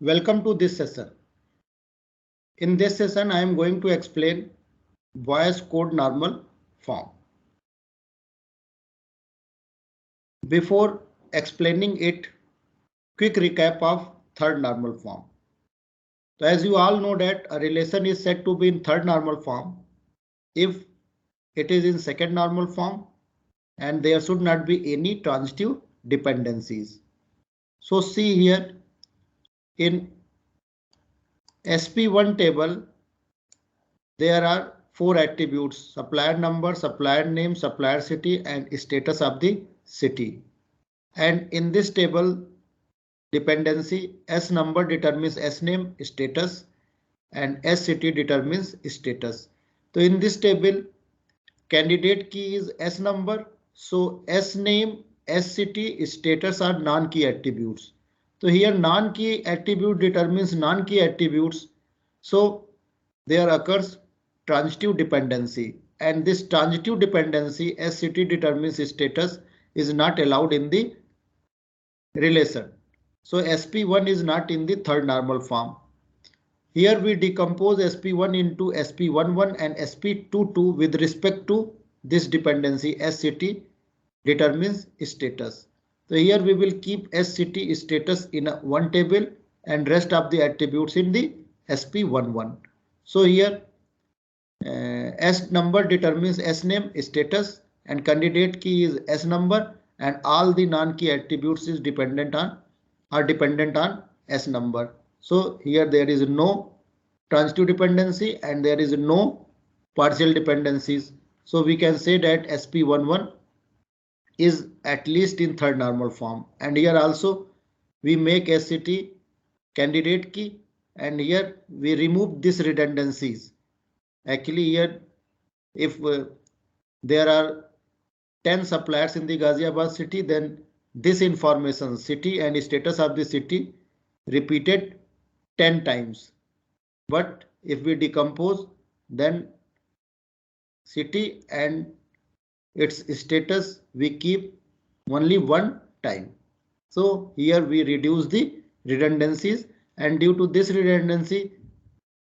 Welcome to this session. In this session, I am going to explain Boyce code normal form. Before explaining it, quick recap of third normal form. So as you all know that a relation is said to be in third normal form if it is in second normal form and there should not be any transitive dependencies. So see here in SP1 table, there are four attributes: supplier number, supplier name, supplier city, and status of the city. And in this table dependency, S number determines S name status and S city determines status. So in this table, candidate key is S number. So S name, S city, status are non-key attributes. So here non-key attribute determines non-key attributes. So there occurs transitive dependency, and this transitive dependency S city determines status is not allowed in the relation. So SP1 is not in the third normal form. Here we decompose SP1 into SP11 and SP22 with respect to this dependency S city determines status. So here we will keep S city status in one table and rest of the attributes in the SP11. So here S number determines S name status and candidate key is S number, and all the non-key attributes is dependent on S number. So here there is no transitive dependency and there is no partial dependencies. So we can say that SP11 is at least in third normal form, and here also we make S city candidate key, and here we remove these redundancies. Actually here if there are 10 suppliers in the Ghaziabad city, then this information city and status of the city repeated 10 times. But if we decompose, then city and its status we keep only one time. So here we reduce the redundancies, and due to this redundancy,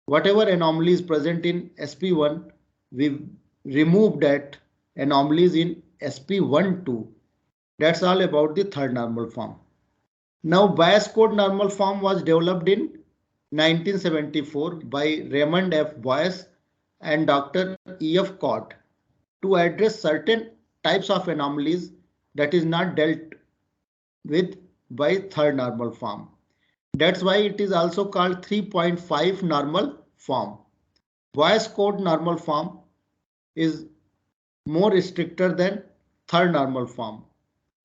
whatever anomaly is present in SP1, we remove that anomalies in SP12. That's all about the third normal form. Now Boyce code normal form was developed in 1974 by Raymond F. Boyce and Dr. E. F. Cott to address certain types of anomalies that is not dealt with by third normal form. That's why it is also called 3.5 normal form. Boyce code normal form is more stricter than third normal form,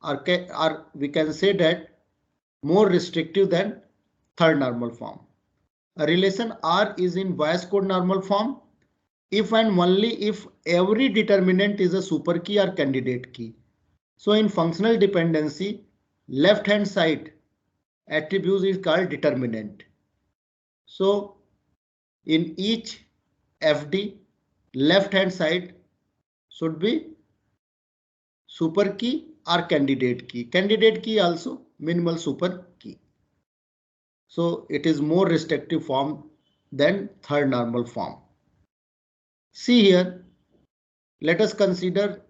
or we can say that more restrictive than third normal form. A relation R is in Boyce code normal form if and only if every determinant is a super key or candidate key. So in functional dependency, left hand side attribute is called determinant. So in each FD, left hand side should be super key or candidate key. Candidate key also minimal super key. So it is more restrictive form than third normal form. See here, let us consider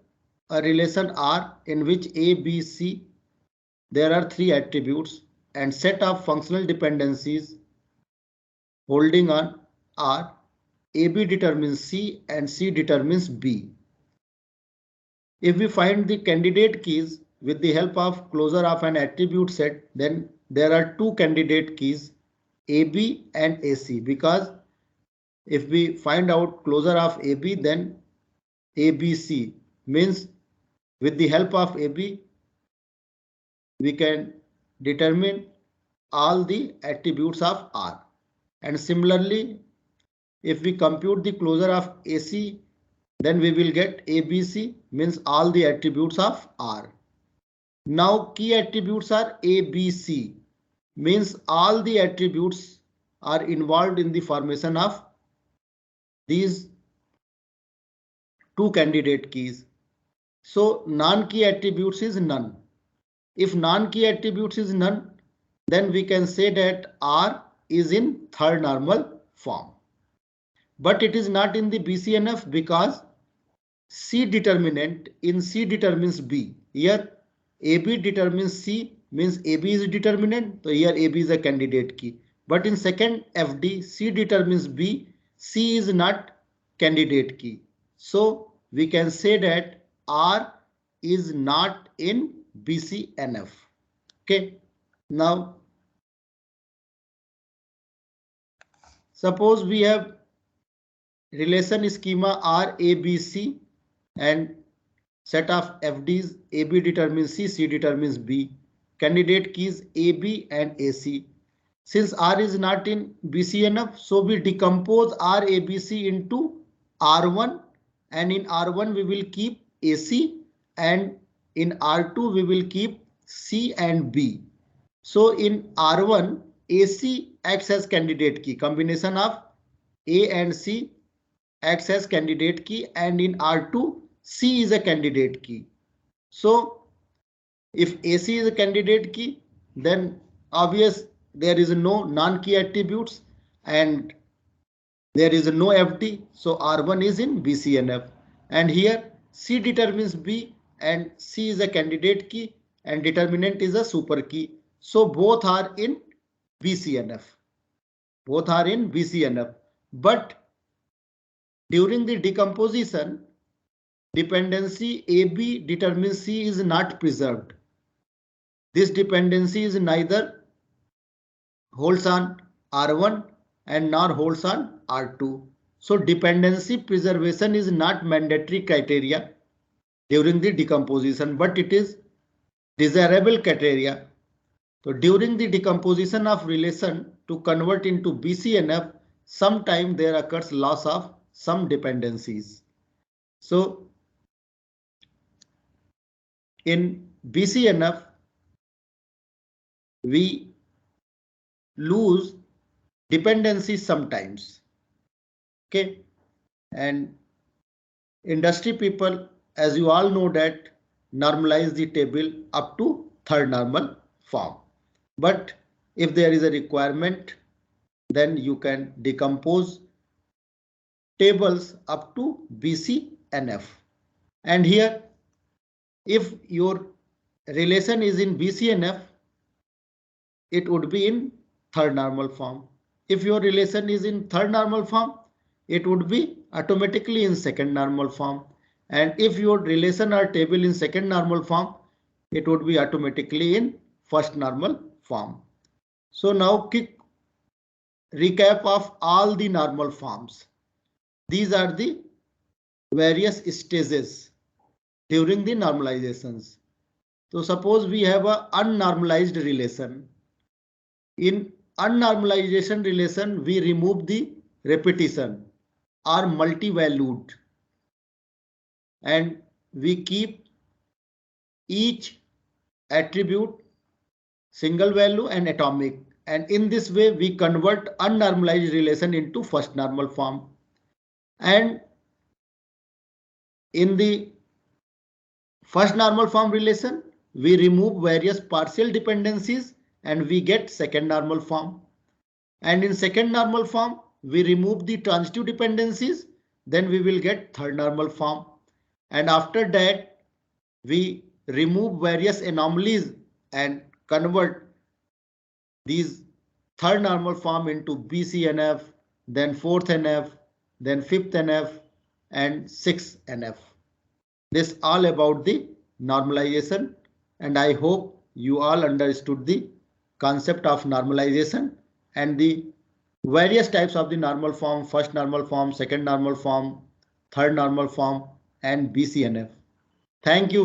a relation R in which A, B, C, there are three attributes and set of functional dependencies holding on R. AB determines C and C determines B. If we find the candidate keys with the help of closure of an attribute set, then there are two candidate keys, AB and AC, because if we find out closure of AB, then ABC means with the help of AB, we can determine all the attributes of R. And similarly, if we compute the closure of AC, then we will get ABC means all the attributes of R. Now key attributes are ABC means all the attributes are involved in the formation of these two candidate keys. So non-key attributes is none. If non-key attributes is none, then we can say that R is in third normal form. But it is not in the BCNF because C determinant in C determines B. Here AB determines C means AB is a determinant. So here AB is a candidate key. But in second FD, C determines B. C is not candidate key. So we can say that R is not in BCNF. Okay. Now, suppose we have relation schema RABC and set of FDs. AB determines C, C determines B. Candidate keys AB and AC. Since R is not in BCNF, so we decompose RABC into R1, and in R1 we will keep AC, and in R2 we will keep C and B. So in R1, AC acts as candidate key. Combination of A and C acts as candidate key, and in R2, C is a candidate key. So if AC is a candidate key, then obvious there is no non-key attributes and there is no FD. So R1 is in BCNF, and here C determines B and C is a candidate key and determinant is a super key. So both are in BCNF. Both are in BCNF. But during the decomposition, dependency AB determines C is not preserved. This dependency is neither holds on R1 and nor holds on R2. So dependency preservation is not mandatory criteria during the decomposition, but it is desirable criteria. So during the decomposition of relation to convert into BCNF, sometime there occurs loss of some dependencies. So in BCNF, we lose dependencies sometimes. Okay, and industry people, as you all know, that normalize the table up to third normal form. But if there is a requirement, then you can decompose tables up to BCNF. And here, if your relation is in BCNF, it would be in third normal form. If your relation is in third normal form, it would be automatically in second normal form. And if your relation or table in second normal form, it would be automatically in first normal form. So now quick recap of all the normal forms. These are the various stages during the normalizations. So suppose we have a unnormalized relation. In unnormalization relation, we remove the repetition or multi-valued, and we keep each attribute single value and atomic. And in this way, we convert unnormalized relation into first normal form. And in the first normal form relation, we remove various partial dependencies and we get second normal form. And in second normal form, we remove the transitive dependencies, then we will get third normal form. And after that, we remove various anomalies and convert these third normal form into BCNF, then fourth NF, then fifth NF, and sixth NF. This all about the normalization, and I hope you all understood the concept of normalization and the various types of the normal form, first normal form, second normal form, third normal form, and BCNF. Thank you.